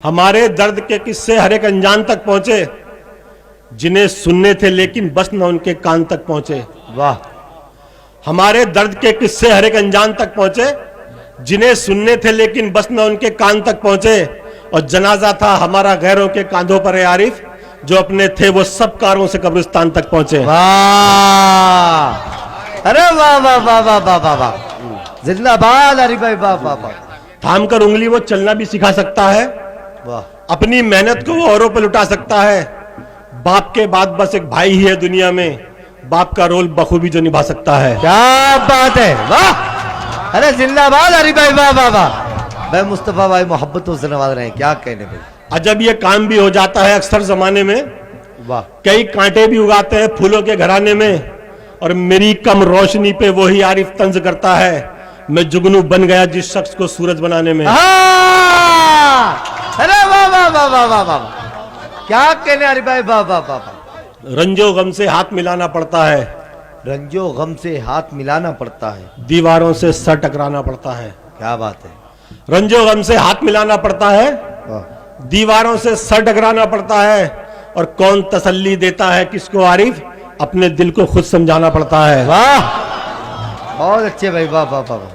हमारे दर्द के किस्से हर एक अनजान तक पहुंचे, जिन्हें सुनने थे लेकिन बस न उनके कान तक पहुंचे। वाह। हमारे दर्द के किस्से हर एक अनजान तक पहुंचे, जिन्हें सुनने थे लेकिन बस न उनके कान तक पहुंचे। और जनाजा था हमारा गैरों के कांधों पर है आरिफ, जो अपने थे वो सब कारों से कब्रिस्तान तक पहुंचे। वाह, अरे वाह वाह वाह वाह वाह वाह वाह, जिंदाबाद आरिफ भाई, वाह वाह वाह। थाम कर उंगली वो चलना भी सिखा सकता है, वाह। अपनी मेहनत को वो औरों पर लुटा सकता है। बाप के बाद बस एक भाई ही है दुनिया में, बाप का रोल बखूबी जो निभा सकता है। क्या बात है, वाह, अरे जिंदाबाद आरिफ भाई, वाह वाह वाह। भाई मुस्तफा भाई मोहब्बतों से नवाज रहे हैं, क्या कहने भाई। अजब ये काम भी हो जाता है अक्सर जमाने में, वाह। कई कांटे भी उगाते हैं फूलों के घराने में, और मेरी कम रोशनी पे वही आरिफ तंज करता है। मैं जुगनू बन गया जिस शख्स को सूरज बनाने में। अरे वाह वाह वाह वाह वाह वाह, क्या कहने आरिफ भाई, वाह वाह वाह वाह। रंजो गम से हाथ मिलाना पड़ता है, रंजो गम से हाथ मिलाना पड़ता है, दीवारों से सर टकराना पड़ता है। क्या बात है। रंजो गम से हाथ मिलाना पड़ता है, दीवारों से सर टकराना पड़ता है। और कौन तसल्ली देता है किसको आरिफ, अपने दिल को खुद समझाना पड़ता है। वाह, बहुत अच्छे भाई, वाह वाह वाह वाह।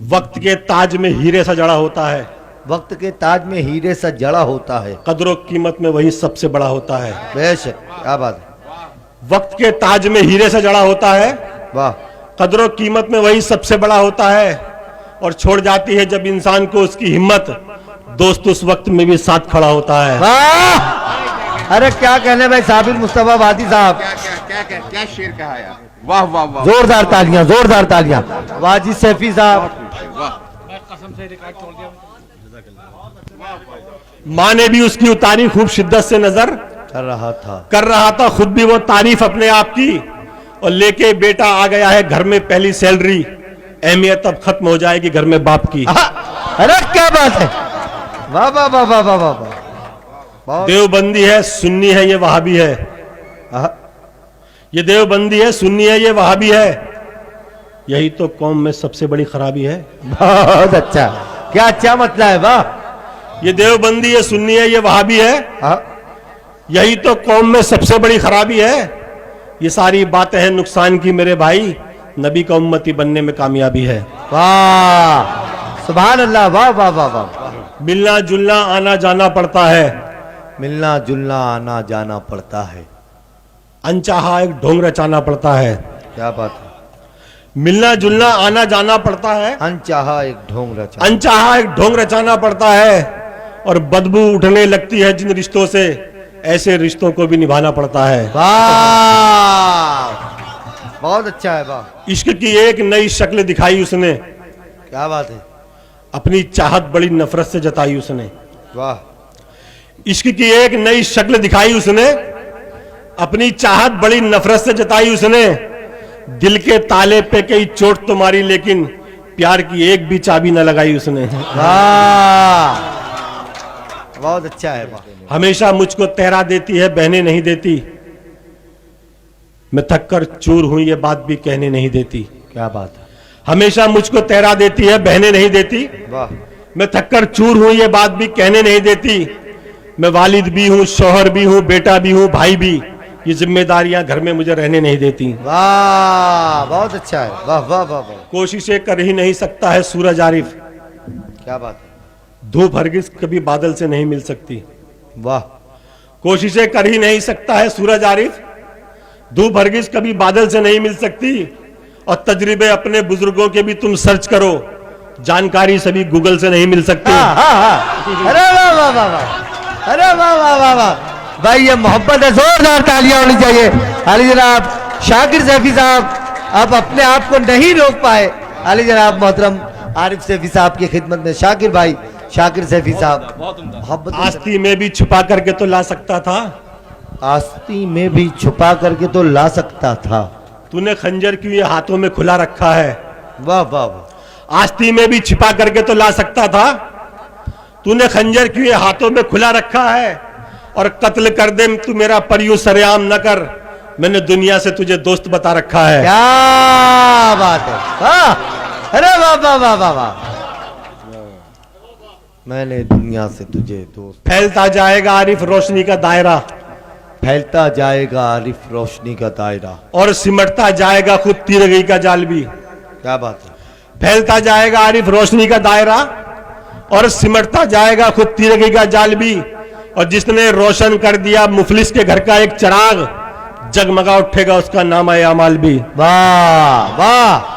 वक्त के ताज में हीरे सा जड़ा होता है, वक्त के ताज में हीरे सा जड़ा होता है, कदरों कीमत में वही सबसे बड़ा होता है। बेशक, क्या बात है। वक्त के ताज में हीरे सा जड़ा होता है, वाह। कदरों कीमत में वही सबसे बड़ा होता है। और छोड़ जाती है जब इंसान को उसकी हिम्मत, दोस्त उस वक्त में भी साथ खड़ा होता है। वाह, अरे क्या कहने भाई साबिर मुस्तफा वादी साहब, क्या शेर कहा यार, वाह वाह वाह, जोरदार तालियां, जोरदार तालियां। वाजिद सैफी साहब, माँ ने भी उसकी उतारी खूब शिद्दत से नजर, कर रहा था खुद भी वो तारीफ अपने आप की। और लेके बेटा आ गया है घर में पहली सैलरी, अहमियत अब खत्म हो जाएगी घर में बाप की। अरे क्या बात है, वाह वाह वाह वाह वाह वाह। देवबंदी है सुन्नी है ये वहाबी है, ये देवबंदी है सुन्नी है ये वहाबी है, यही तो कौम में सबसे बड़ी खराबी है। बहुत अच्छा, क्या अच्छा मतलब है, वाह। ये देवबंदी है सुन्नी है ये वहाबी है, यही तो कौम में सबसे बड़ी खराबी है। ये सारी बातें हैं नुकसान की मेरे भाई, नबी का उम्मती बनने में कामयाबी है। वाह, सुभान अल्लाह, वाह वाह वाह वाह। मिलना जुलना आना जाना पड़ता है, मिलना जुलना आना जाना पड़ता है, अनचाहा एक ढोंग रचाना पड़ता है। क्या बात है। मिलना जुलना आना जाना पड़ता है, अनचाहा एक ढोंग रचा, अनचाहा एक ढोंग रचाना पड़ता है। और बदबू उठने लगती है जिन रिश्तों से, ऐसे रिश्तों को भी निभाना पड़ता है। वाह, बहुत अच्छा है, वाह। इश्क की एक नई शक्ल दिखाई उसने, क्या बात है। अपनी चाहत बड़ी नफरत से जताई उसने। वाह। इश्क की एक नई शक्ल दिखाई उसने, अपनी चाहत बड़ी नफरत से जताई उसने। दिल के ताले पे कई चोट तो मारी, लेकिन प्यार की एक भी चाबी न लगाई उसने। वाह, बहुत अच्छा है, वाह। हमेशा मुझको तहरा देती है बहने नहीं देती, मैं थक कर चूर हूं ये बात भी कहने नहीं देती। क्या बात है। हमेशा मुझको तहरा देती है बहने नहीं देती, वाह। मैं थक कर चूर हूं ये बात भी कहने नहीं देती। मैं वालिद भी हूं, शौहर भी हूं, बेटा भी हूं, भाई भी, ये जिम्मेदारियां घर में मुझे रहने नहीं देती। वाह, बहुत अच्छा है, वाह वाह वाह वाह। कोशिशें कर ही नहीं सकता है सूरज आरिफ, क्या बात है। धूप हरगिज कभी बादल से नहीं मिल सकती। वाह। कोशिशें कर ही नहीं सकता है सूरज आरिफ, धूप हरगिज कभी बादल से नहीं मिल सकती। और तजर्बे अपने बुजुर्गों के भी तुम सर्च करो, जानकारी सभी गूगल से नहीं मिल सकती। अरे वाह वाह वाह वाह, अरे वाह वाह वाह वाह भाई, ये मोहब्बत है, जोरदार तालियां होनी चाहिए। अली जनाब शाकिर सैफी साहब, आप अपने आप को नहीं रोक पाए। अली जनाब मोहतरम आरिफ सैफी साहब की खिदमत में शाकिर भाई, शाकिर सैफी साहब, मोहब्बत। आस्ती में भी छुपा करके तो ला सकता था, आस्ती में भी छुपा करके तो ला सकता था, तूने खंजर क्यों ये हाथों में खुला रखा है। वाह वाह वाह। आस्ती में भी छिपा करके तो ला सकता था, तूने खंजर क्यों ये हाथों में खुला रखा है। और कत्ल कर दे तू मेरा पर यूं सरेआम न कर, मैंने दुनिया से तुझे दोस्त बता रखा है। क्या बात है, वाह, अरे वाह वाह वाह वाह वाह। मैंने दुनिया दुनिया से तुझे दोस्त। फैलता जाएगा आरिफ रोशनी का दायरा, फैलता जाएगा आरिफ रोशनी का दायरा, और सिमटता जाएगा खुद तिरंगे का जाल भी। क्या बात है। फैलता जाएगा आरिफ रोशनी का दायरा, और सिमटता जाएगा खुद तिरंगे का जाल भी। और जिसने रोशन कर दिया मुफलिस के घर का एक चिराग, जगमगा उठेगा उसका नाम है अमाल भी। वाह वाह।